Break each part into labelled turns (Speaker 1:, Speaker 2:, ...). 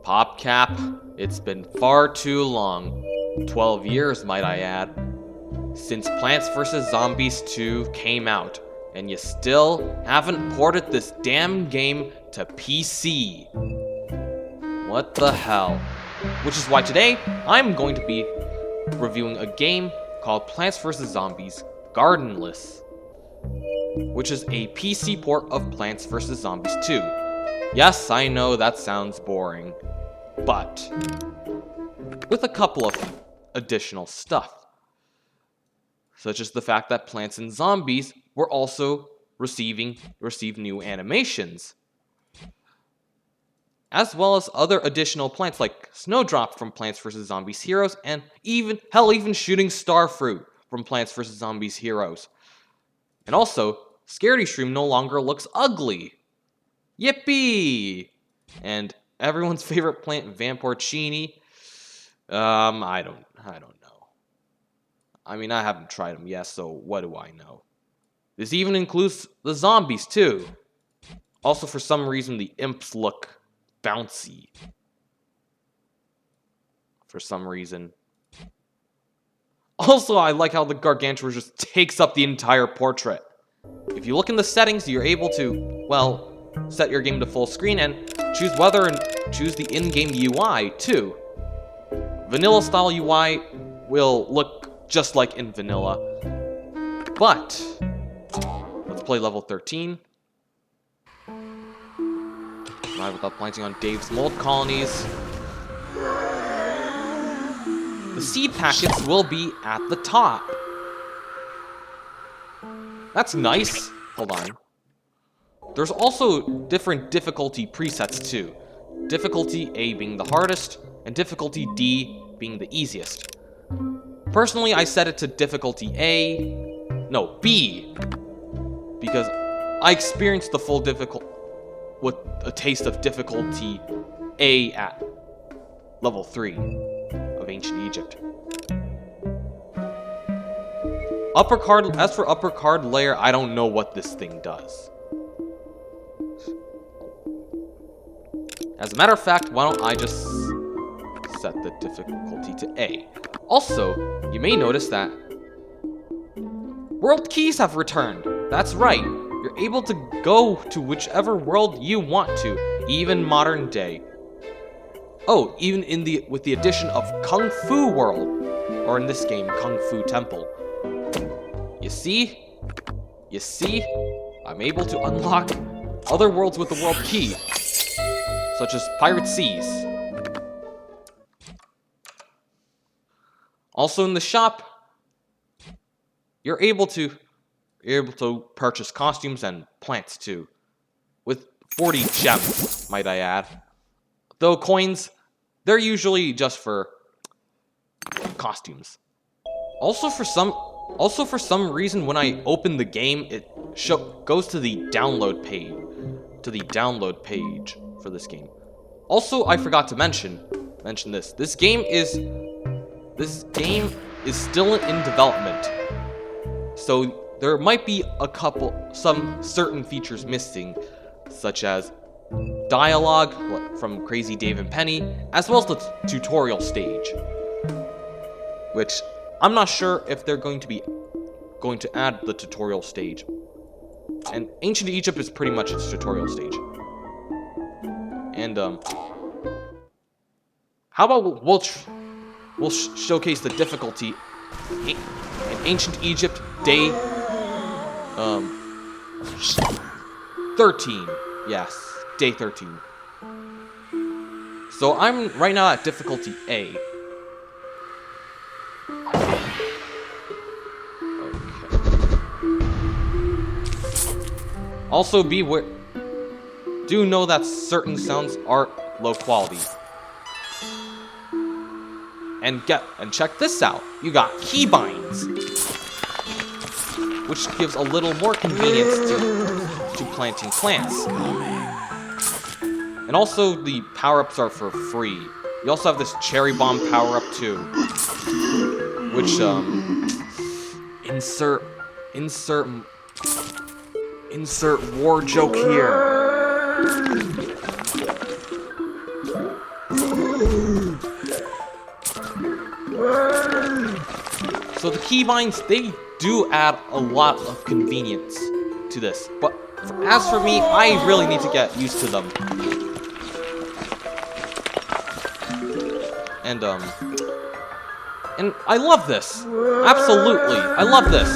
Speaker 1: PopCap, it's been far too long. 12 years, might I add, since Plants vs. Zombies 2 came out, and you still haven't ported this damn game to PC. What the hell? Which is why today, I'm going to be reviewing a game called Plants vs. Zombies Gardendless, which is a PC port of Plants vs. Zombies 2. Yes, I know that sounds boring, but with a couple of additional stuff, such as the fact that Plants and Zombies were also received new animations, as well as other additional plants like Snowdrop from Plants vs. Zombies Heroes, and even Shooting Starfruit from Plants vs. Zombies Heroes. And also, Scaredy Shroom no longer looks ugly. Yippee! And everyone's favorite plant, Vamporcini. I don't know. I mean, I haven't tried them yet, so what do I know? This even includes the zombies too. Also, for some reason, the imps look bouncy. For some reason. Also, I like how the Gargantua just takes up the entire portrait. If you look in the settings, you're able to, well, set your game to full screen and choose the in-game UI too. Vanilla style UI will look just like in vanilla. But let's play level 13. Right, without planting on Dave's mold colonies. The seed packets will be at the top. That's nice. Hold on. There's also different difficulty presets too. Difficulty A being the hardest, and difficulty D being the easiest. Personally, I set it to difficulty B, because I experienced the full with a taste of difficulty A at level 3 of Ancient Egypt. As for upper card layer, I don't know what this thing does. As a matter of fact, why don't I just set the difficulty to A. Also, you may notice that world keys have returned. That's right. You're able to go to whichever world you want to, even modern day. Oh, even with the addition of Kung Fu World, or in this game, Kung Fu Temple. You see? I'm able to unlock other worlds with the world key, such as Pirate Seas. Also in the shop, you're able to purchase costumes and plants too, with 40 gems, might I add. Though coins, they're usually just for costumes. Also for some reason, when I open the game, it goes to the download page for this game. Also, I forgot to mention this. This game is still in development, so there might be some certain features missing, such as dialogue from Crazy Dave and Penny, as well as the tutorial stage, which I'm not sure if they're going to add the tutorial stage. And Ancient Egypt is pretty much its tutorial stage. And how about we'll showcase the difficulty in Ancient Egypt day 13. Yes, day 13. So I'm right now at difficulty A. Okay. Also beware. Do know that certain sounds are low quality. And check this out. You got keybinds, which gives a little more convenience to planting plants. And also the power-ups are for free. You also have this cherry bomb power-up too, which insert war joke here. So the keybinds, they do add a lot of convenience to this. But as for me, I really need to get used to them. And I love this. Absolutely, I love this.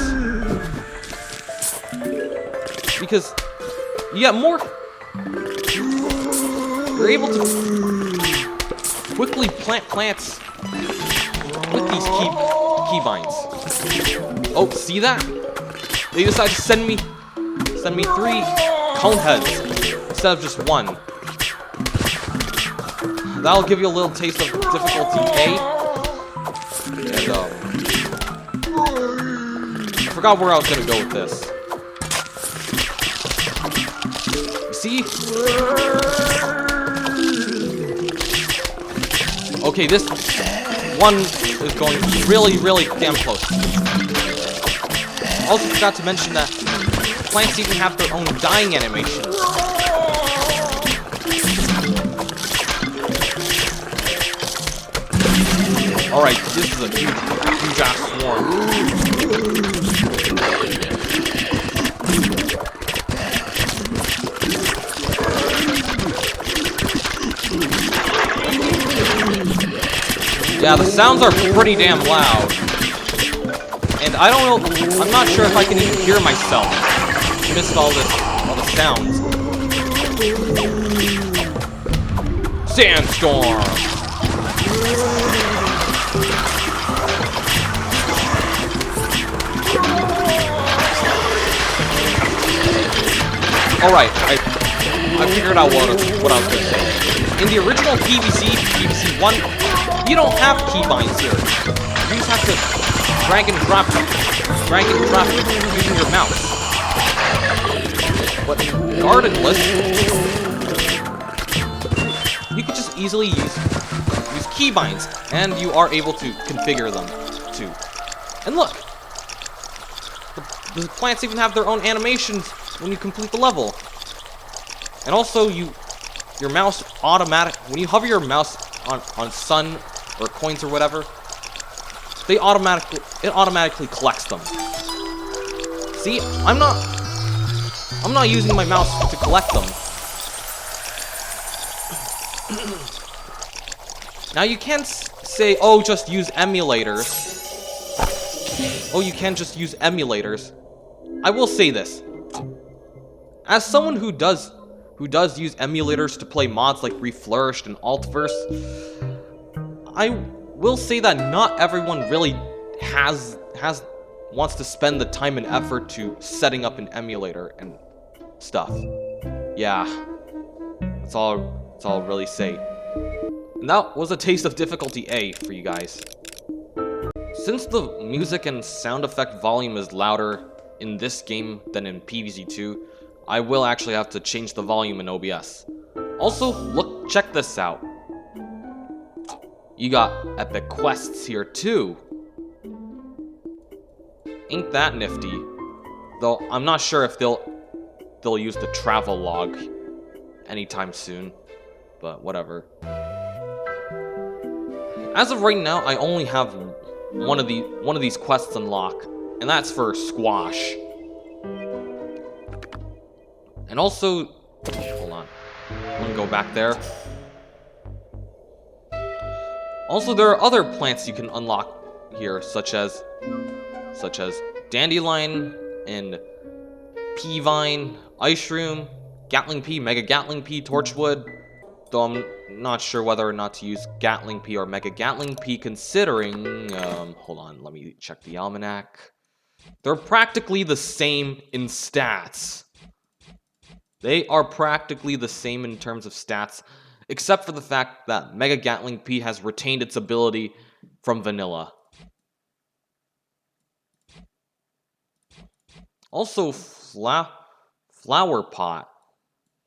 Speaker 1: Because you get more... You're able to quickly plant plants with these keybinds. Oh, see that? They decided to send me 3 cone heads instead of just 1. That'll give you a little taste of difficulty A. And I forgot where I was gonna go with this. You see? Okay, this one is going really, really damn close. Also forgot to mention that plants even have their own dying animations. Alright, this is a huge ass swarm. Yeah, the sounds are pretty damn loud. And I don't know, I'm not sure if I can even hear myself amidst all the sounds. Sandstorm! Alright, I figured out what I was going to say. In the original PvZ1, you don't have keybinds here. You just have to drag and drop using your mouse. But in Gardendless, you can just easily use keybinds, and you are able to configure them too. And look, the plants even have their own animations when you complete the level. And also, your mouse when you hover your mouse on sun or coins or whatever, it automatically collects them. See, I'm not using my mouse to collect them. Now you can say, oh, just use emulators. Oh, you can just use emulators. I will say this. As someone who does use emulators to play mods like Reflourished and Altverse, I will say that not everyone really wants to spend the time and effort to setting up an emulator and stuff. Yeah, that's all I'll really say. And that was a taste of difficulty A for you guys. Since the music and sound effect volume is louder in this game than in PvZ2, I will actually have to change the volume in OBS. Also, check this out. You got epic quests here too. Ain't that nifty? Though I'm not sure if they'll use the travel log anytime soon, but whatever. As of right now, I only have one of these quests unlocked, and that's for Squash. And also, hold on, I'm gonna go back there. Also, there are other plants you can unlock here, such as Dandelion and Peavine, Ice Shroom, Gatling Pea, Mega Gatling Pea, Torchwood. Though I'm not sure whether or not to use Gatling Pea or Mega Gatling Pea, considering, hold on, let me check the almanac. They're practically the same in stats. They are practically the same in terms of stats, except for the fact that Mega Gatling Pea has retained its ability from vanilla. Also, Flower Pot.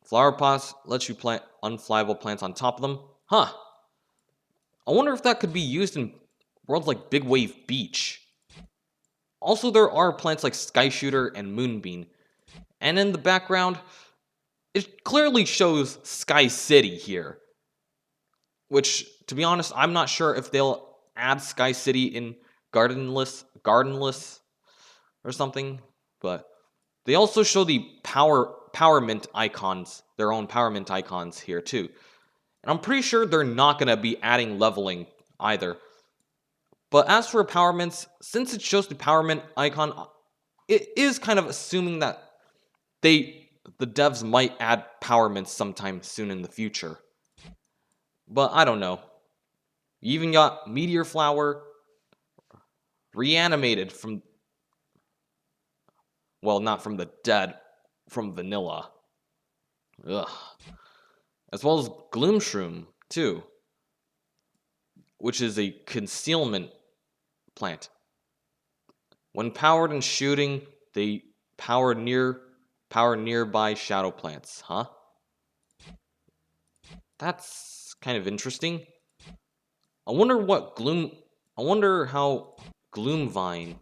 Speaker 1: Flower Pots lets you plant unflyable plants on top of them. Huh. I wonder if that could be used in worlds like Big Wave Beach. Also, there are plants like Sky Shooter and Moonbeam. And in the background, it clearly shows Sky City here. Which, to be honest, I'm not sure if they'll add Sky City in Gardendless Gardendless or something, but they also show the powerment icons, their own powerment icons here too. And I'm pretty sure they're not going to be adding leveling either. But as for powerments, since it shows the powerment icon, it is kind of assuming that the devs might add powerments sometime soon in the future. But I don't know. You even got Meteor Flower reanimated from, well, not from the dead, from vanilla. Ugh. As well as Gloom Shroom, too, which is a concealment plant. When powered and shooting, they power nearby shadow plants, huh? That's kind of interesting. I wonder how Gloomvine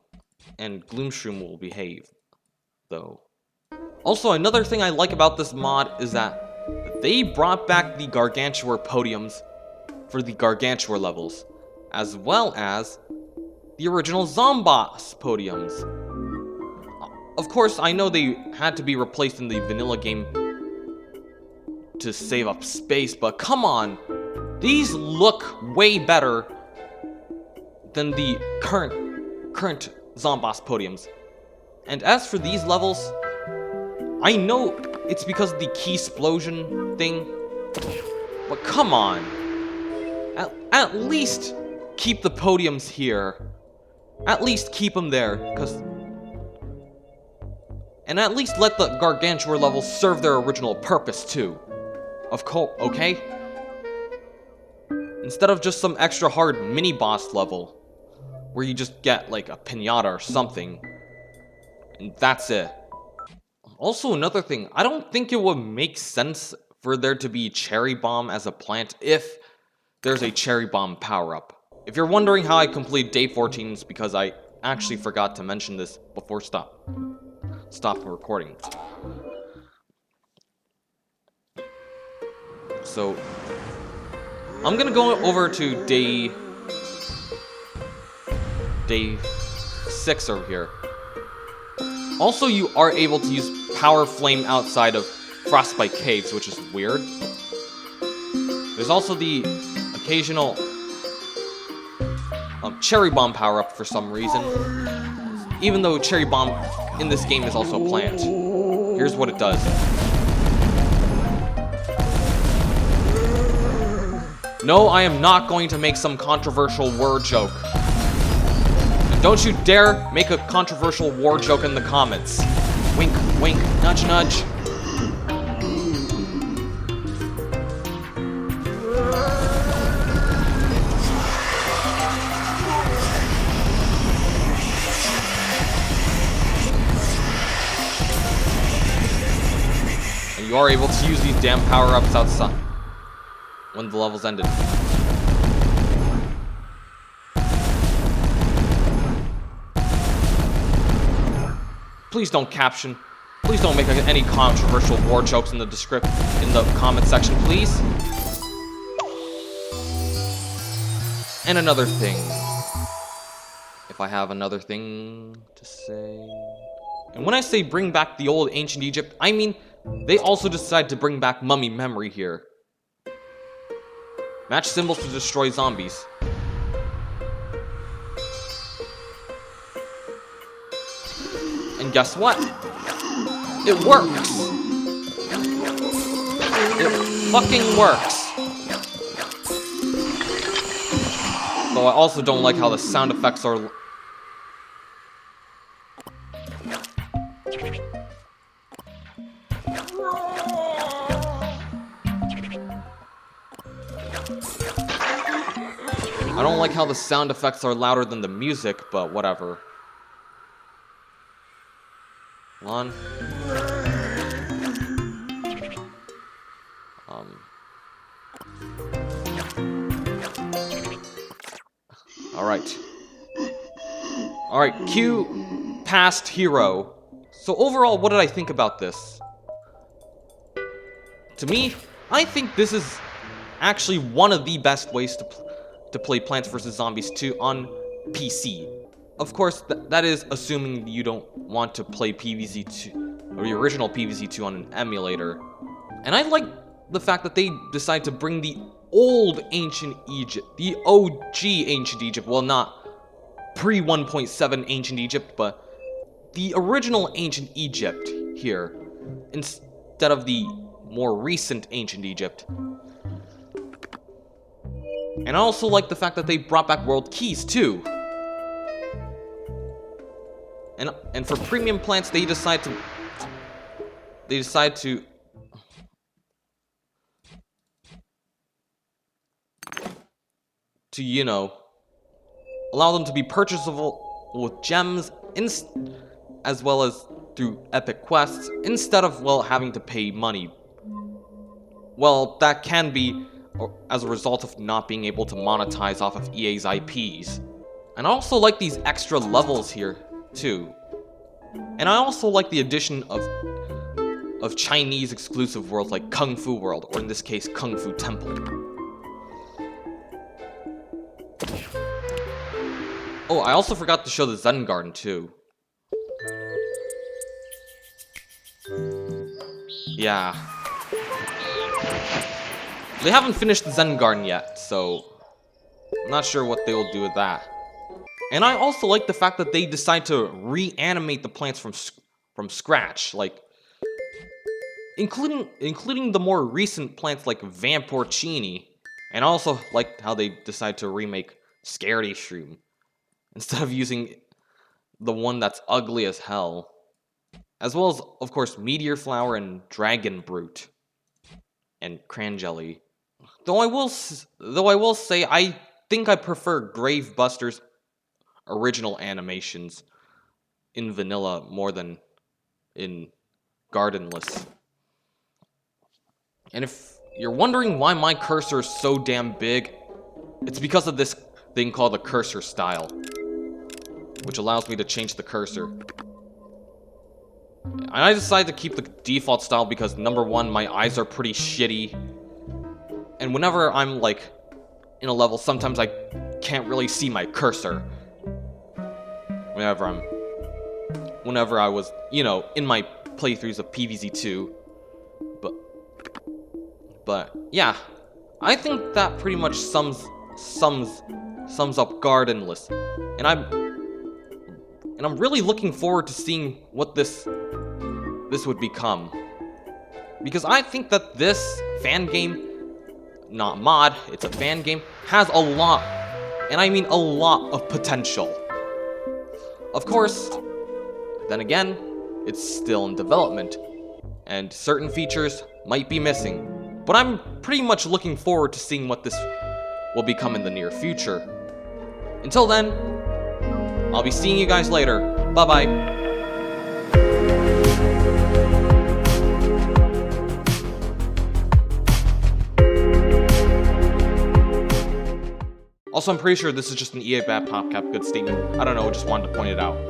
Speaker 1: and Gloomshroom will behave, though. Also, another thing I like about this mod is that they brought back the Gargantua podiums for the Gargantua levels, as well as the original Zomboss podiums. Of course, I know they had to be replaced in the vanilla game to save up space, but come on! These look way better than the current Zomboss podiums. And as for these levels, I know it's because of the key explosion thing, but come on. At least keep the podiums here. At least keep them there, and at least let the Gargantua levels serve their original purpose too. Of course, okay? Instead of just some extra hard mini-boss level, where you just get like a pinata or something, and that's it. Also, another thing, I don't think it would make sense for there to be Cherry Bomb as a plant if there's a Cherry Bomb power-up. If you're wondering how I complete day 14, it's because I actually forgot to mention this before stop recording. So, I'm gonna go over to day 6 over here. Also, you are able to use Power Flame outside of Frostbite Caves, which is weird. There's also the occasional Cherry Bomb power-up for some reason. Even though Cherry Bomb in this game is also a plant. Here's what it does. No, I am not going to make some controversial word joke. And don't you dare make a controversial war joke in the comments. Wink, wink, nudge, nudge. And you are able to use these damn power-ups outside when the level's ended. Please don't caption. Please don't make any controversial war jokes in the comment section, please. And another thing. If I have another thing to say. And when I say bring back the old ancient Egypt, I mean they also decide to bring back mummy memory here. Match symbols to destroy zombies. And guess what? It works! It fucking works! Though I also don't like how the sound effects are... I don't like how the sound effects are louder than the music, but whatever. One. Alright, cue past hero. So overall, what did I think about this? To me, I think this is actually one of the best ways to play Plants vs. Zombies 2 on PC. of course, that is assuming you don't want to play PvZ2, or the original PvZ2 on an emulator. And I like the fact that they decide to bring the old Ancient Egypt, the OG Ancient Egypt, well, not pre 1.7 Ancient Egypt, but the original Ancient Egypt here, instead of the more recent Ancient Egypt. And I also like the fact that they brought back world keys too. And for premium plants, they decide to you know, allow them to be purchasable with gems, as well as through epic quests, instead of, well, having to pay money. Well, that can be as a result of not being able to monetize off of EA's IPs. And I also like these extra levels here, too. And I also like the addition of Chinese exclusive worlds like Kung Fu World, or in this case, Kung Fu Temple. Oh, I also forgot to show the Zen Garden, too. Yeah. They haven't finished the Zen Garden yet, so I'm not sure what they will do with that. And I also like the fact that they decide to reanimate the plants from scratch, like including the more recent plants like Vamporcini, and also like how they decide to remake Scaredy Shroom instead of using the one that's ugly as hell, as well as, of course, Meteor Flower and Dragon Brute and Cranjelly. Though I will say, I think I prefer Gravebuster's original animations in vanilla more than in Gardendless. And if you're wondering why my cursor is so damn big, it's because of this thing called the cursor style, which allows me to change the cursor. And I decided to keep the default style because, number one, my eyes are pretty shitty. And whenever I'm, like, in a level, sometimes I can't really see my cursor. Whenever I was, you know, in my playthroughs of PvZ2. But yeah, I think that pretty much sums up Gardendless. And I'm really looking forward to seeing what this would become. Because I think that this fan game, not mod, it's a fan game, has a lot, and I mean a lot of potential. Of course, then again, it's still in development, and certain features might be missing. But I'm pretty much looking forward to seeing what this will become in the near future. Until then, I'll be seeing you guys later. Bye-bye. Also, I'm pretty sure this is just an EA bad PopCap good statement. I don't know, just wanted to point it out.